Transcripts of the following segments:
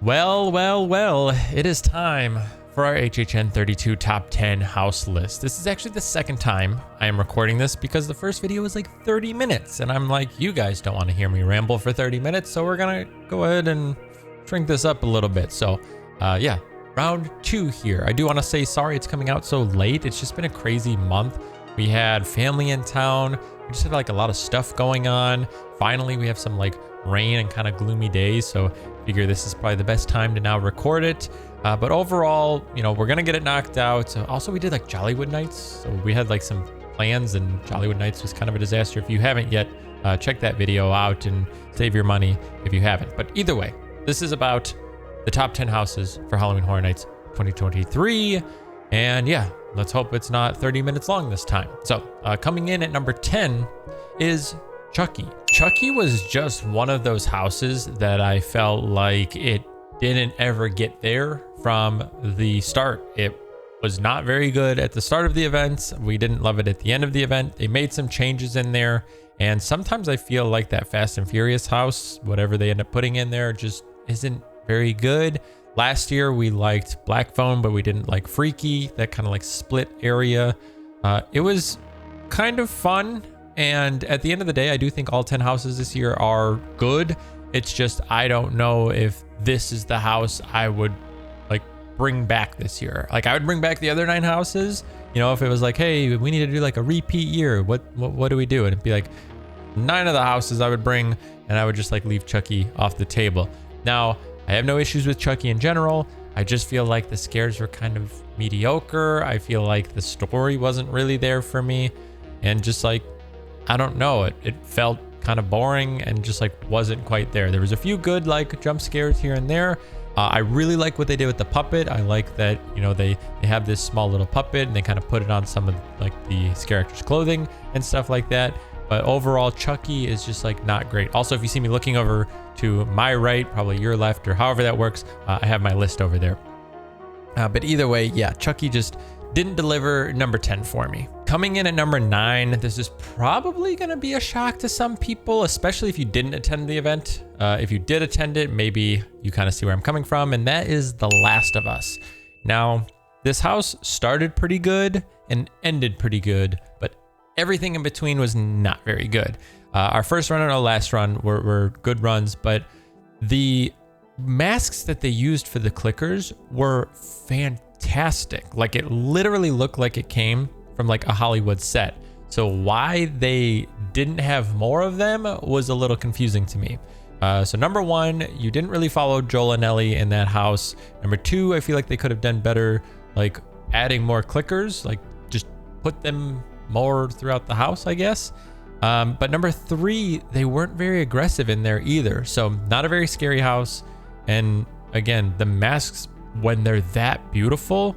Well, it is time for our HHN 32 top 10 house list. This is actually the second time I am recording this because the first video was like 30 minutes and I'm like, you guys don't want to hear me ramble for 30 minutes, so we're gonna go ahead and shrink this up a little bit. So yeah, round two here. I do want to say sorry it's coming out so late. It's just been a crazy month. We had family in town. We just had like a lot of stuff going on. Finally, we have some like rain and kind of gloomy days, so figure this is probably the best time to now record it. But overall, you know, we're gonna get it knocked out. Also, we did like Jollywood nights, so we had like some plans, and Jollywood nights was kind of a disaster. If you haven't yet, check that video out and save your money if you haven't. But either way, this is about the top 10 houses for Halloween Horror Nights 2023, and yeah, let's hope it's not 30 minutes long this time. So coming in at number 10 is Chucky. Chucky was just one of those houses that I felt like it didn't ever get there from the start. It was not very good at the start of the event. We didn't love it at the end of the event. They made some changes in there, and sometimes I feel like that Fast and Furious house, whatever they end up putting in there, just isn't very good. Last year we liked Black Phone, but we didn't like Freaky, that kind of like split area. It was kind of fun. And at the end of the day, I do think all 10 houses this year are good. It's just, I don't know if this is the house I would like bring back this year. Like I would bring back the other 9 houses, you know, if it was like, hey, we need to do like a repeat year. What do we do? And it'd be like 9 of the houses I would bring, and I would just like leave Chucky off the table. Now, I have no issues with Chucky in general. I just feel like the scares were kind of mediocre. I feel like the story wasn't really there for me. And just like, I don't know, it felt kind of boring and just like wasn't quite there. There was a few good like jump scares here and there. I really like what they did with the puppet. I like that, you know, they have this small little puppet and they kind of put it on some of like the scare actors' clothing and stuff like that. But overall, Chucky is just like not great. Also, if you see me looking over to my right, probably your left, or however that works, I have my list over there. But either way, yeah, Chucky just didn't deliver number 10 for me. Coming in at number 9, this is probably going to be a shock to some people, especially if you didn't attend the event. If you did attend it, maybe you kind of see where I'm coming from, and that is The Last of Us. Now, this house started pretty good and ended pretty good, but everything in between was not very good. Our first run and our last run were good runs, but the masks that they used for the clickers were fantastic. Like it literally looked like it came from like a Hollywood set. So why they didn't have more of them was a little confusing to me. So number 1, you didn't really follow Joel and Ellie in that house. Number 2, I feel like they could have done better, like adding more clickers, like just put them more throughout the house, I guess. But number 3, they weren't very aggressive in there either. So not a very scary house. And again, the masks, when they're that beautiful,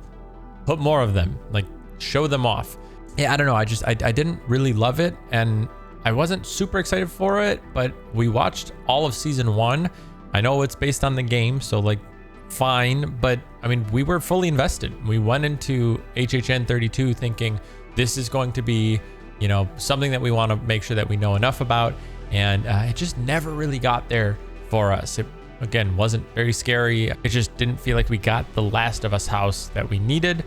put more of them, like show them off. Yeah, I don't know. I didn't really love it, and I wasn't super excited for it, but we watched all of season 1. I know it's based on the game, so like fine, but I mean, we were fully invested. We went into HHN 32 thinking this is going to be, you know, something that we want to make sure that we know enough about, and it just never really got there for us. It again wasn't very scary. It just didn't feel like we got the Last of Us house that we needed.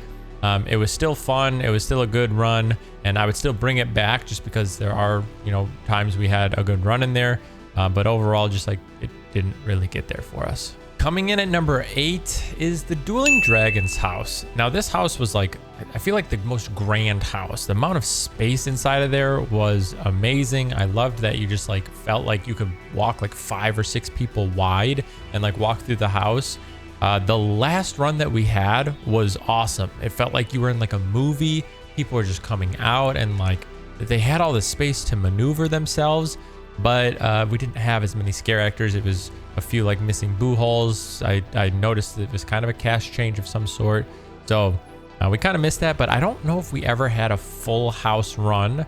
It was still fun. It was still a good run, and I would still bring it back just because there are, you know, times we had a good run in there. But overall, just like it didn't really get there for us. Coming in at number 8 is the Dueling Dragons house. Now this house was like, I feel like the most grand house. The amount of space inside of there was amazing. I loved that you just like felt like you could walk like 5 or 6 people wide and like walk through the house. The last run that we had was awesome. It felt like you were in like a movie. People were just coming out and like they had all the space to maneuver themselves, but we didn't have as many scare actors. It was a few like missing boo holes. I noticed it was kind of a cast change of some sort. So we kind of missed that, but I don't know if we ever had a full house run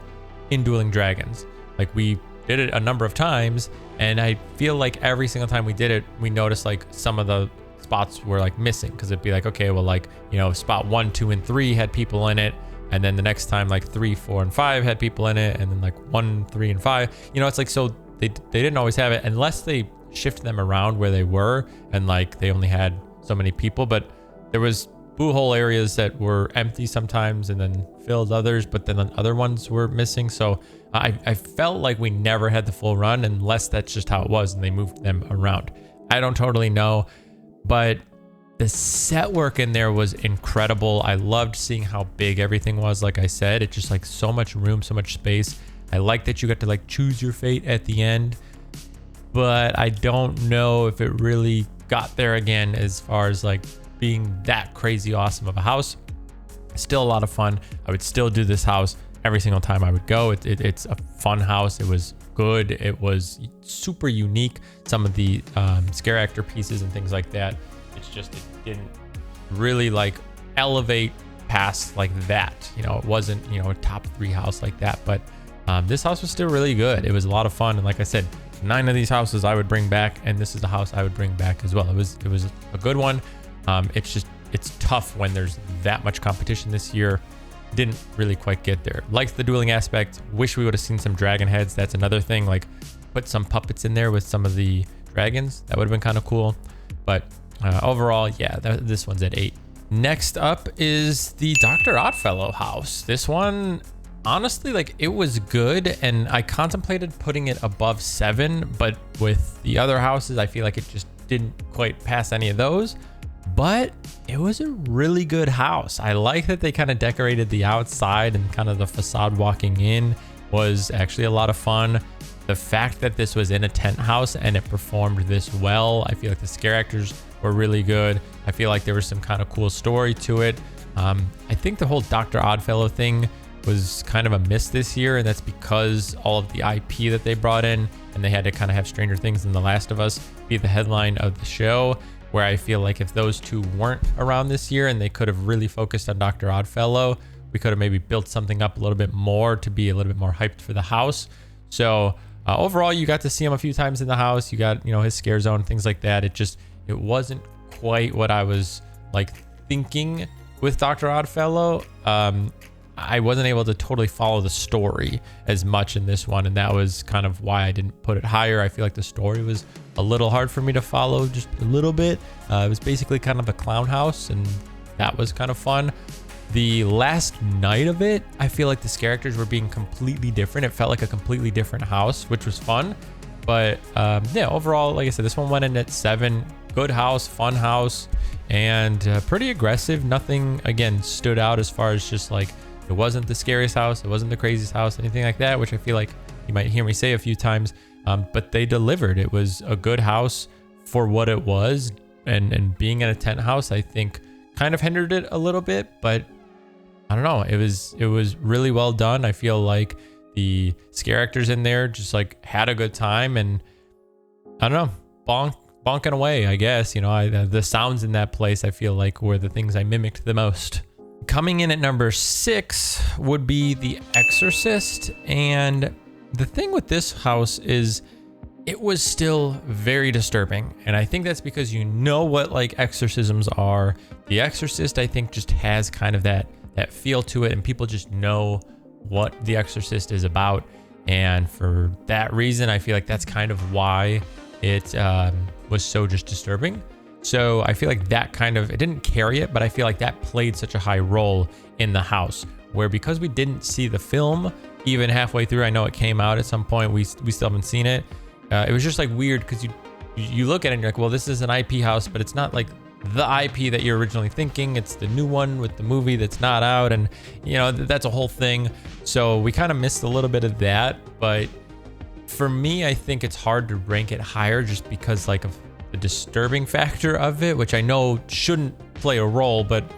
in Dueling Dragons. Like we did it a number of times, and I feel like every single time we did it, we noticed like some of the spots were like missing, because it'd be like, okay, well, like, you know, spot 1, 2, and 3 had people in it, and then the next time like 3, 4, and 5 had people in it, and then like 1, 3, and 5, you know, it's like, so they didn't always have it unless they shift them around where they were, and like they only had so many people, but there was boo hole areas that were empty sometimes and then filled others, but then other ones were missing. So I felt like we never had the full run, unless that's just how it was and they moved them around. I don't totally know, but the set work in there was incredible. I loved seeing how big everything was. Like I said, it just like so much room, so much space. I like that you got to like choose your fate at the end, but I don't know if it really got there again as far as like being that crazy awesome of a house. Still a lot of fun. I would still do this house every single time I would go. It's a fun house. It was good. It was super unique. Some of the scare actor pieces and things like that, it's just, it didn't really like elevate past like that. You know, it wasn't, you know, a top 3 house like that, but this house was still really good. It was a lot of fun. And like I said, 9 of these houses I would bring back, and this is a house I would bring back as well. It was a good one. It's tough when there's that much competition this year. Didn't really quite get there. Liked the dueling aspect. Wish we would have seen some dragon heads. That's another thing. Like, put some puppets in there with some of the dragons. That would have been kind of cool. But overall, yeah, this one's at 8. Next up is the Dr. Oddfellow house. This one, honestly, like, it was good, and I contemplated putting it above 7, but with the other houses, I feel like it just didn't quite pass any of those. But it was a really good house. I like that they kind of decorated the outside, and kind of the facade walking in was actually a lot of fun. The fact that this was in a tent house and it performed this well, I feel like the scare actors were really good. I feel like there was some kind of cool story to it. I think the whole Dr. Oddfellow thing was kind of a miss this year, and that's because all of the IP that they brought in, and they had to kind of have Stranger Things and The Last of Us be the headline of the show, where I feel like if those two weren't around this year and they could have really focused on Dr. Oddfellow, we could have maybe built something up a little bit more to be a little bit more hyped for the house. So overall, you got to see him a few times in the house. You got, you know, his scare zone, things like that. It wasn't quite what I was like thinking with Dr. Oddfellow. I wasn't able to totally follow the story as much in this one, and that was kind of why I didn't put it higher. I feel like the story was a little hard for me to follow, just a little bit. It was basically kind of a clown house, and that was kind of fun. The last night of it, I feel like the scare actors were being completely different. It felt like a completely different house, which was fun. But yeah, overall, like I said, this one went in at 7. Good house, fun house, and pretty aggressive. Nothing, again, stood out as far as just like, it wasn't the scariest house, it wasn't the craziest house, anything like that, which I feel like you might hear me say a few times. But they delivered. It was a good house for what it was, and being in a tent house, I think, kind of hindered it a little bit. But I don't know. It was really well done. I feel like the scare actors in there just like had a good time, and I don't know, bonking away, I guess. You know, the sounds in that place, I feel like, were the things I mimicked the most. Coming in at number 6 would be The Exorcist. And the thing with this house is it was still very disturbing. And I think that's because you know what like exorcisms are. The Exorcist, I think, just has kind of that feel to it, and people just know what The Exorcist is about. And for that reason, I feel like that's kind of why it was so just disturbing. So I feel like that kind of, it didn't carry it, but I feel like that played such a high role in the house, where because we didn't see the film even halfway through, I know it came out at some point, we still haven't seen it. It was just like weird, because you look at it and you're like, well, this is an IP house, but it's not like the IP that you're originally thinking. It's the new one with the movie that's not out, and you know, that's a whole thing. So we kind of missed a little bit of that. But for me, I think it's hard to rank it higher just because like of the disturbing factor of it, which I know shouldn't play a role, but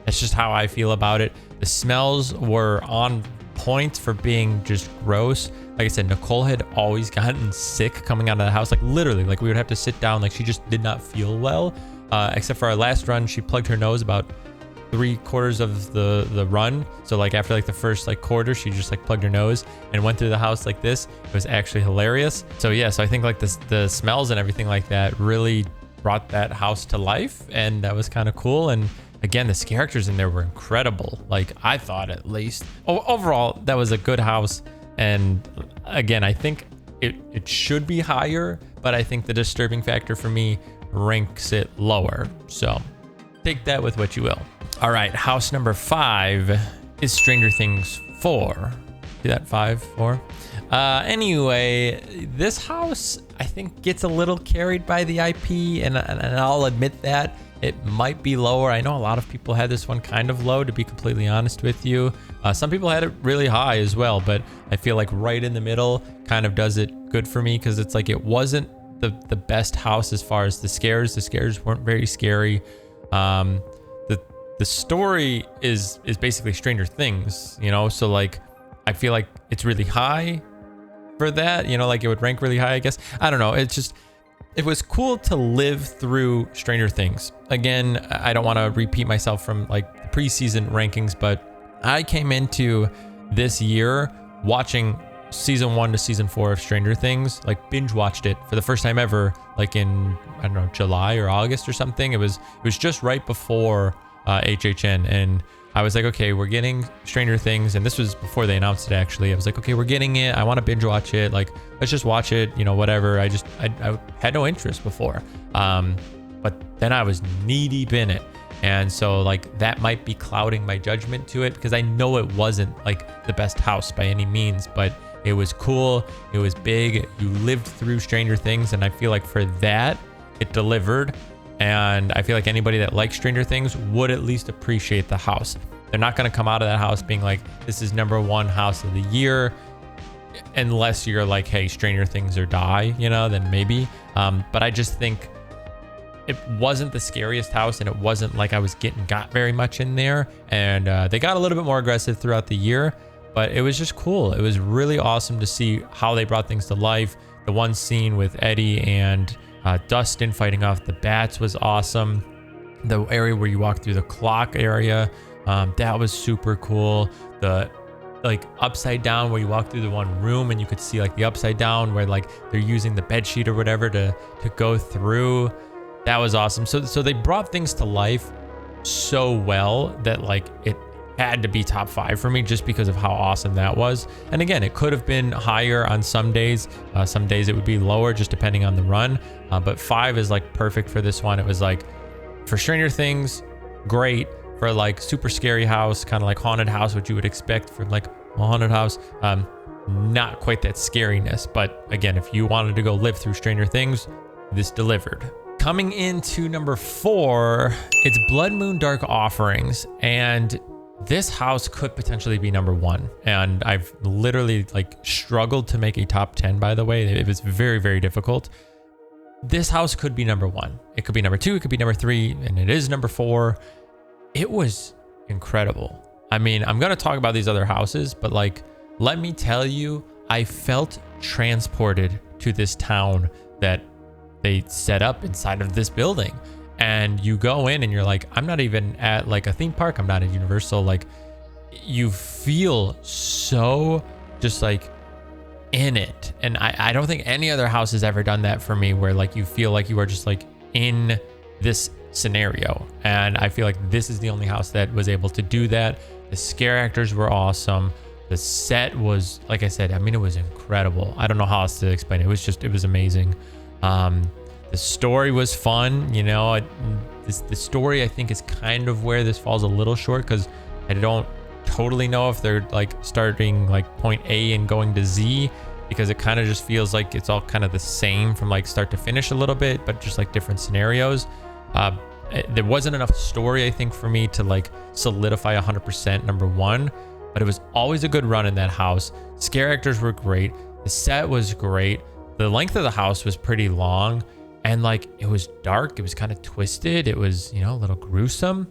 that's just how I feel about it. The smells were on point for being just gross. Like I said, Nicole had always gotten sick coming out of the house. Like literally, like we would have to sit down. Like she just did not feel well. Except for our last run, she plugged her nose about 3/4 of the run. So like after like the first like quarter, she just like plugged her nose and went through the house like this. It was actually hilarious. So yeah, so I think like the smells and everything like that really brought that house to life, and that was kind of cool. And again, the characters in there were incredible. Like I thought, at least. Overall, that was a good house. And again, I think it should be higher, but I think the disturbing factor for me ranks it lower. So take that with what you will. All right, house number 5 is Stranger Things 4. See that 5, 4? Anyway, this house I think gets a little carried by the IP, and I'll admit that. It might be lower. I know a lot of people had this one kind of low, to be completely honest with you. Some people had it really high as well, but I feel like right in the middle kind of does it good for me, because it's like it wasn't the best house as far as the scares. The scares weren't very scary. The story is basically Stranger Things, you know? So like, I feel like it's really high for that, you know, like it would rank really high, I guess. I don't know. It's just, it was cool to live through Stranger Things. Again, I don't want to repeat myself from like preseason rankings, but I came into this year watching season 1 to season 4 of Stranger Things, like binge watched it for the first time ever, like in, I don't know, July or August or something. It was just right before HHN, and I was like, okay, we're getting Stranger Things, and this was before they announced it actually. I was like, okay, we're getting it. I want to binge watch it. Like, let's just watch it, you know, whatever. I had no interest before. But then I was knee deep in it. And so like that might be clouding my judgment to it, because I know it wasn't like the best house by any means, but it was cool. It was big. You lived through Stranger Things, and I feel like for that, it delivered. And I feel like anybody that likes Stranger Things would at least appreciate the house. They're not going to come out of that house being like, this is #1 house of the year, unless you're like, hey, Stranger Things or die, you know, then maybe. But I just think it wasn't the scariest house, and it wasn't like I was got very much in there. And they got a little bit more aggressive throughout the year, but it was just cool. It was really awesome to see how they brought things to life. The one scene with Eddie and Dustin fighting off the bats was awesome. The area where you walk through the clock area, that was super cool. The like upside down where you walk through the one room and you could see like the upside down where like they're using the bed sheet or whatever to go through. That was awesome. So they brought things to life so well that like it had to be top 5 for me, just because of how awesome that was. And again, it could have been higher on some days. Some days it would be lower, just depending on the run. But 5 is like perfect for this one. It was like for Stranger Things, great. For like super scary house, kind of like haunted house, what you would expect from like a haunted house. Not quite that scariness, but again, if you wanted to go live through Stranger Things, this delivered. Coming into number 4, it's Blood Moon Dark Offerings, and this house could potentially be number 1. And I've literally like struggled to make a top 10, by the way. It was very, very difficult. This house could be number 1. It could be number 2. It could be number 3. And it is number 4. It was incredible. I mean, I'm going to talk about these other houses, but like, let me tell you, I felt transported to this town that they set up inside of this building. And you go in and you're like, I'm not even at like a theme park. I'm not at Universal. Like, you feel so just like in it. And I don't think any other house has ever done that for me, where like you feel like you are just like in this scenario. And I feel like this is the only house that was able to do that. The scare actors were awesome. The set was, like I said, I mean, it was incredible. I don't know how else to explain it. It was amazing. The story was fun, you know. The story I think is kind of where this falls a little short, because I don't totally know if they're like starting like point A and going to Z, because it kind of just feels like it's all kind of the same from like start to finish a little bit, but just like different scenarios. There wasn't enough story, I think, for me to like solidify 100% number 1, but it was always a good run in that house. Scare actors were great. The set was great. The length of the house was pretty long, and like it was dark. It was kind of twisted. It was, you know, a little gruesome.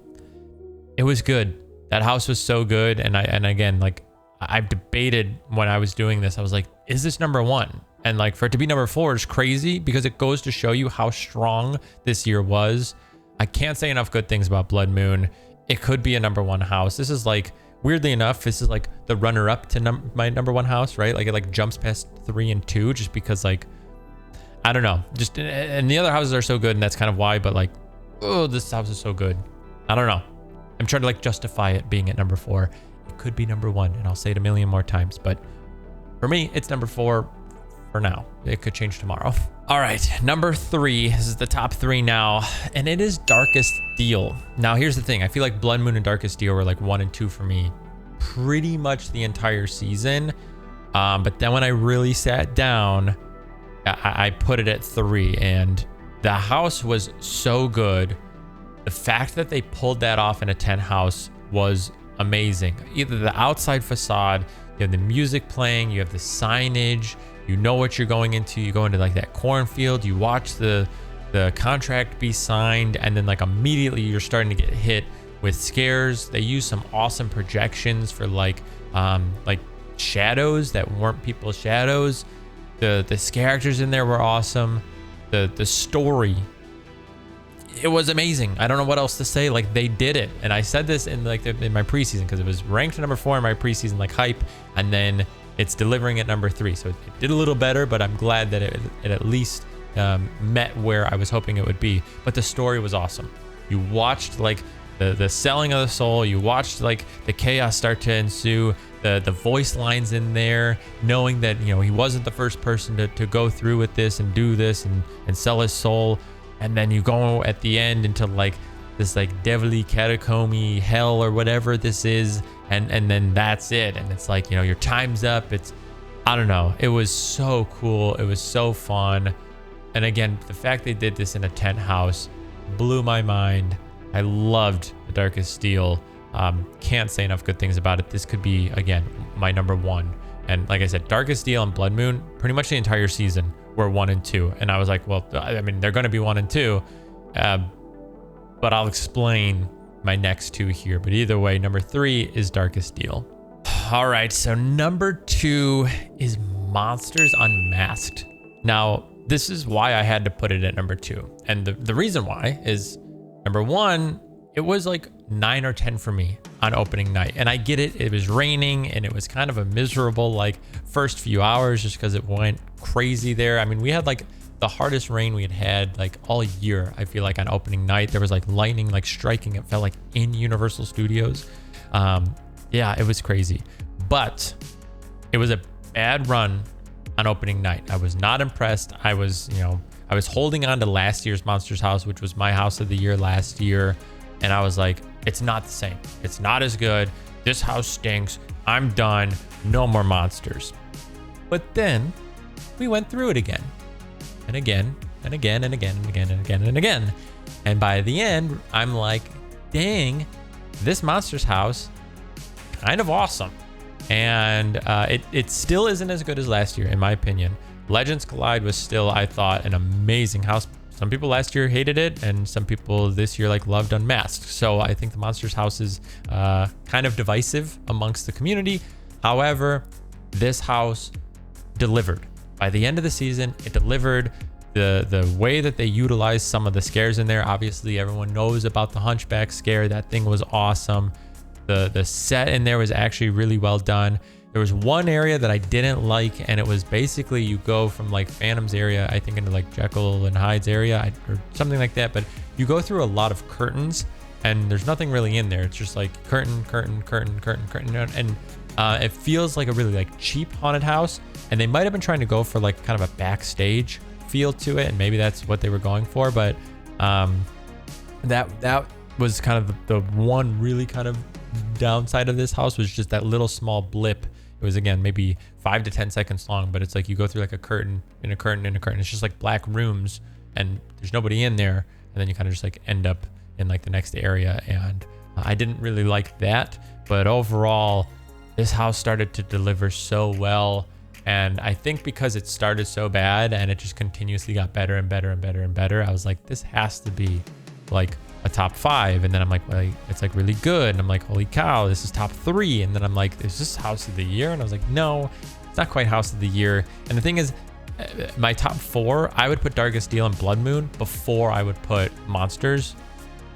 It was good. That house was so good. And again, like I've debated when I was doing this, I was like, is this number 1? And like for it to be number 4 is crazy, because it goes to show you how strong this year was. I can't say enough good things about Blood Moon. It could be a number 1 house. This is like, weirdly enough, this is like the runner up to my number 1 house, right? Like it like jumps past 3 and 2, just because like, I don't know, just, and the other houses are so good, and that's kind of why, but like, oh, this house is so good. I don't know. I'm trying to like justify it being at number 4. It could be number 1, and I'll say it a million more times, but for me, it's number 4 for now. It could change tomorrow. All right, number 3. This is the top 3 now, and it is Darkest Deal. Now, here's the thing. I feel like Blood Moon and Darkest Deal were like 1 and 2 for me pretty much the entire season. But then when I really sat down, I put it at 3, and the house was so good. The fact that they pulled that off in a 10 house was amazing. Either the outside facade, you have the music playing, you have the signage, you know what you're going into. You go into like that cornfield, you watch the contract be signed, and then like immediately you're starting to get hit with scares. They use some awesome projections for like shadows that weren't people's shadows. The characters in there were awesome. The story, it was amazing. I don't know what else to say. Like, they did it. And I said this in like in my preseason, because it was ranked number 4 in my preseason like hype, and then it's delivering at number 3. So it did a little better, but I'm glad that it at least met where I was hoping it would be. But the story was awesome. You watched like the selling of the soul. You watched like the chaos start to ensue. The voice lines in there, knowing that, you know, he wasn't the first person to go through with this and do this and sell his soul. And then you go at the end into like this like devilly catacomby hell or whatever this is, and then that's it. And it's like, you know, your time's up. It's, I don't know, it was so cool. It was so fun. And again, the fact they did this in a tent house blew my mind. I loved the Darkest Steel. Can't say enough good things about it. This could be, again, my number 1. And like I said, Darkest Steel and Blood Moon, pretty much the entire season were 1 and 2. And I was like, well, I mean, they're going to be 1 and 2. But I'll explain my next 2 here. But either way, number 3 is Darkest Deal. All right, so number 2 is Monsters Unmasked. Now, this is why I had to put it at number 2. And the reason why is, number 1, it was like 9 or 10 for me on opening night. And I get it. It was raining, and it was kind of a miserable like first few hours just because it went crazy there. I mean, we had like the hardest rain we had like all year. I feel like on opening night, there was like lightning like striking. It felt like in Universal Studios. Yeah, it was crazy, but it was a bad run on opening night. I was not impressed. I was holding on to last year's Monsters House, which was my house of the year last year. And I was like, it's not the same. It's not as good. This house stinks. I'm done. No more monsters. But then we went through it again and again and again and again and again and again and again. And by the end, I'm like, dang, this Monsters House, kind of awesome. And it still isn't as good as last year, in my opinion. Legends Collide was still, I thought, an amazing house. Some people last year hated it, and some people this year like loved Unmasked. So I think the Monsters House is kind of divisive amongst the community. However, this house delivered. By the end of the season, it delivered. The way that they utilized some of the scares in there. Obviously, everyone knows about the Hunchback scare. That thing was awesome. The set in there was actually really well done. There was one area that I didn't like, and it was basically you go from like Phantom's area, I think, into like Jekyll and Hyde's area or something like that. But you go through a lot of curtains, and there's nothing really in there. It's just like curtain, curtain, curtain, curtain, curtain, and it feels like a really like cheap haunted house. And they might have been trying to go for like kind of a backstage feel to it, and maybe that's what they were going for. But that was kind of the one really kind of downside of this house, was just that little small blip. It was, again, maybe 5 to 10 seconds long, but it's like you go through like a curtain in a curtain in a curtain. It's just like black rooms, and there's nobody in there. And then you kind of just like end up in like the next area. And I didn't really like that. But overall, this house started to deliver so well. And I think because it started so bad and it just continuously got better and better and better and better, I was like, this has to be like a top 5. And then I'm like, well, it's like really good. And I'm like, holy cow, this is top 3. And then I'm like, is this house of the year? And I was like, no, it's not quite house of the year. And the thing is, my top 4, I would put Darkest Deal and Blood Moon before I would put Monsters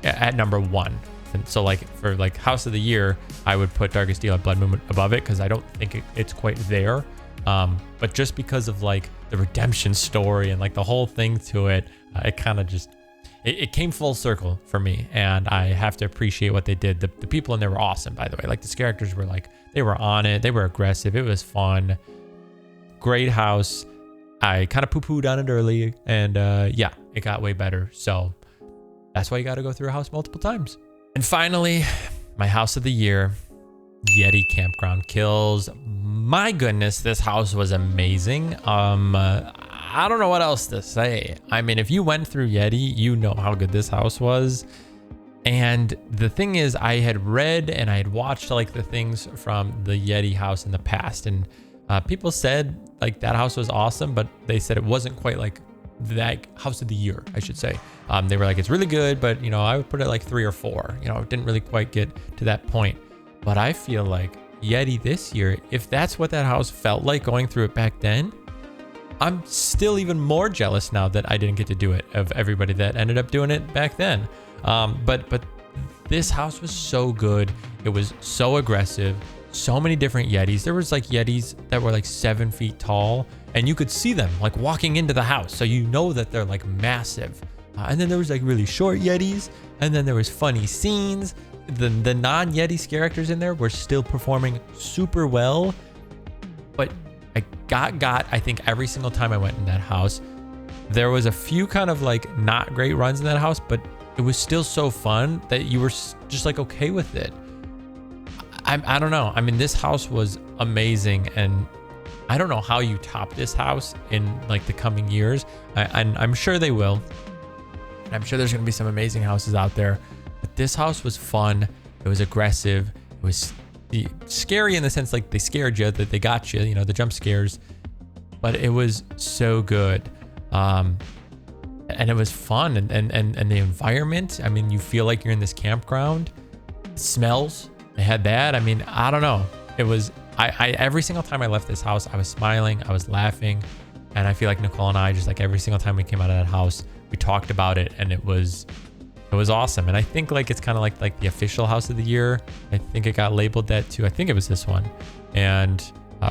at number 1. And so like for like house of the year, I would put Darkest Deal and Blood Moon above it, because I don't think it's quite there. But just because of like the redemption story and like the whole thing to it, it kind of just, it came full circle for me, and I have to appreciate what they did. The people in there were awesome, by the way. Like, the characters were like, they were on it. They were aggressive. It was fun. Great house. I kind of poo-pooed on it early, and yeah, it got way better. So that's why you got to go through a house multiple times. And finally, my house of the year, Yeti Campground Kills. My goodness, this house was amazing. I don't know what else to say. I mean, if you went through Yeti, you know how good this house was. And the thing is, I had read and I had watched like the things from the Yeti house in the past, and people said like that house was awesome, but they said it wasn't quite like that house of the year, I should say. They were like, it's really good, but you know, I would put it like 3 or 4. You know, it didn't really quite get to that point. But I feel like Yeti this year, if that's what that house felt like going through it back then, I'm still even more jealous now that I didn't get to do it, of everybody that ended up doing it back then. But this house was so good. It was so aggressive. So many different Yetis. There was like Yetis that were like 7 feet tall, and you could see them like walking into the house. So you know that they're like massive. And then there was like really short Yetis, and then there was funny scenes. The non-Yeti characters in there were still performing super well. But I got I think every single time I went in that house, there was a few kind of like not great runs in that house, but it was still so fun that you were just like okay with it. I don't know. I mean, this house was amazing, and I don't know how you top this house in like the coming years. I'm sure they will. I'm sure there's gonna be some amazing houses out there, but this house was fun. It was aggressive. It was scary in the sense like they scared you, that they got you, you know, the jump scares, but it was so good. And it was fun, and the environment, I mean, you feel like you're in this campground. Smells, they had that. I mean, I don't know. It was, I every single time I left this house, I was smiling, I was laughing. And I feel like Nicole and I, just like every single time we came out of that house, we talked about it, and it was awesome. And I think like it's kind of like the official house of the year. I think it got labeled that too. I think it was this one, and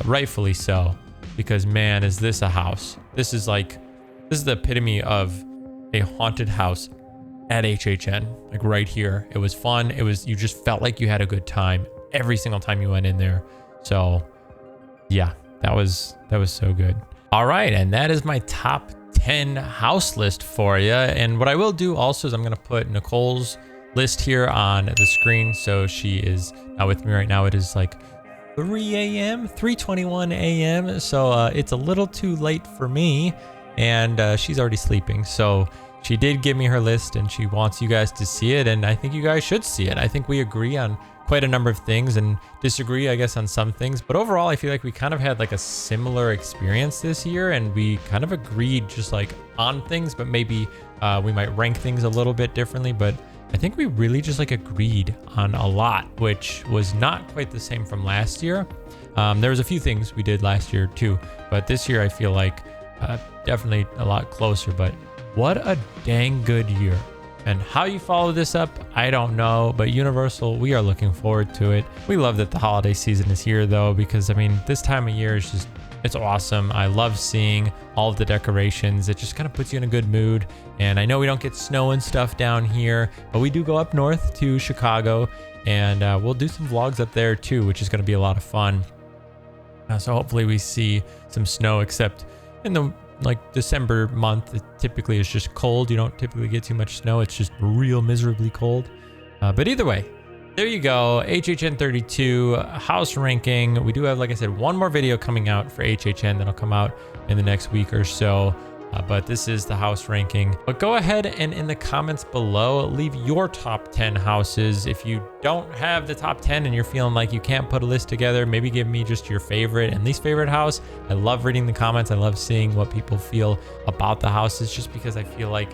rightfully so, because man, is this a house. This is the epitome of a haunted house at HHN, like right here. It was fun. You just felt like you had a good time every single time you went in there. So yeah, that was so good. All right, and that is my top 10 house list for you. And what I will do also is I'm gonna put Nicole's list here on the screen. So she is not with me right now. It is like 3 a.m., 3:21 a.m. So it's a little too late for me, and she's already sleeping. So she did give me her list, and she wants you guys to see it, and I think you guys should see it. I think we agree on quite a number of things and disagree, I guess, on some things. But overall, I feel like we kind of had like a similar experience this year, and we kind of agreed just like on things, but maybe we might rank things a little bit differently. But I think we really just like agreed on a lot, which was not quite the same from last year. There was a few things we did last year too, but this year I feel like definitely a lot closer. But what a dang good year. And how you follow this up, I don't know, but Universal, we are looking forward to it. We love that the holiday season is here though, because I mean, this time of year is just, it's awesome. I love seeing all of the decorations. It just kind of puts you in a good mood. And I know we don't get snow and stuff down here, but we do go up north to Chicago, and we'll do some vlogs up there too, which is going to be a lot of fun. So hopefully we see some snow, except in the like December month, it typically is just cold. You don't typically get too much snow. It's just real miserably cold. But either way, there you go. HHN 32 house ranking. We do have, like I said, one more video coming out for HHN that'll come out in the next week or so. But this is the house ranking. But go ahead and in the comments below, leave your top 10 houses. If you don't have the top 10 and you're feeling like you can't put a list together, maybe give me just your favorite and least favorite house. I love reading the comments. I love seeing what people feel about the houses, just because I feel like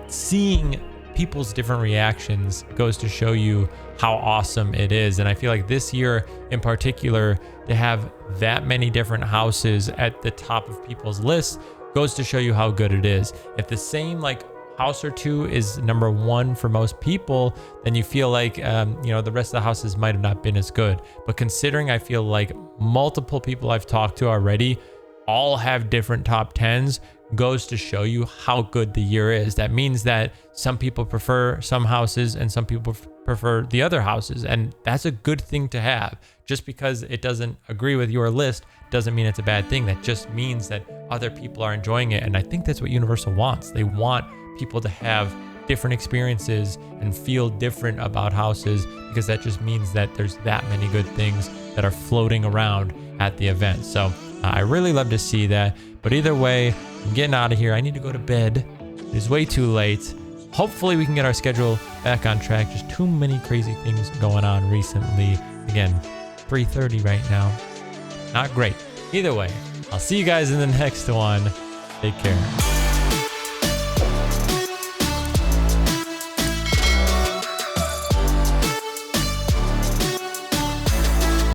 seeing people's different reactions goes to show you how awesome it is. And I feel like this year in particular, to have that many different houses at the top of people's lists goes to show you how good it is. If the same like house or two is number one for most people, then you feel like the rest of the houses might have not been as good. But considering I feel like multiple people I've talked to already all have different top 10s, goes to show you how good the year is. That means that some people prefer some houses and some people prefer the other houses. And that's a good thing to have. Just because it doesn't agree with your list doesn't mean it's a bad thing. That just means that other people are enjoying it. And I think that's what Universal wants. They want people to have different experiences and feel different about houses, because that just means that there's that many good things that are floating around at the event. So I really love to see that. But either way, I'm getting out of here. I need to go to bed. It is way too late. Hopefully we can get our schedule back on track. Just too many crazy things going on recently. Again, 3:30 right now. Not great. Either way, I'll see you guys in the next one. Take care.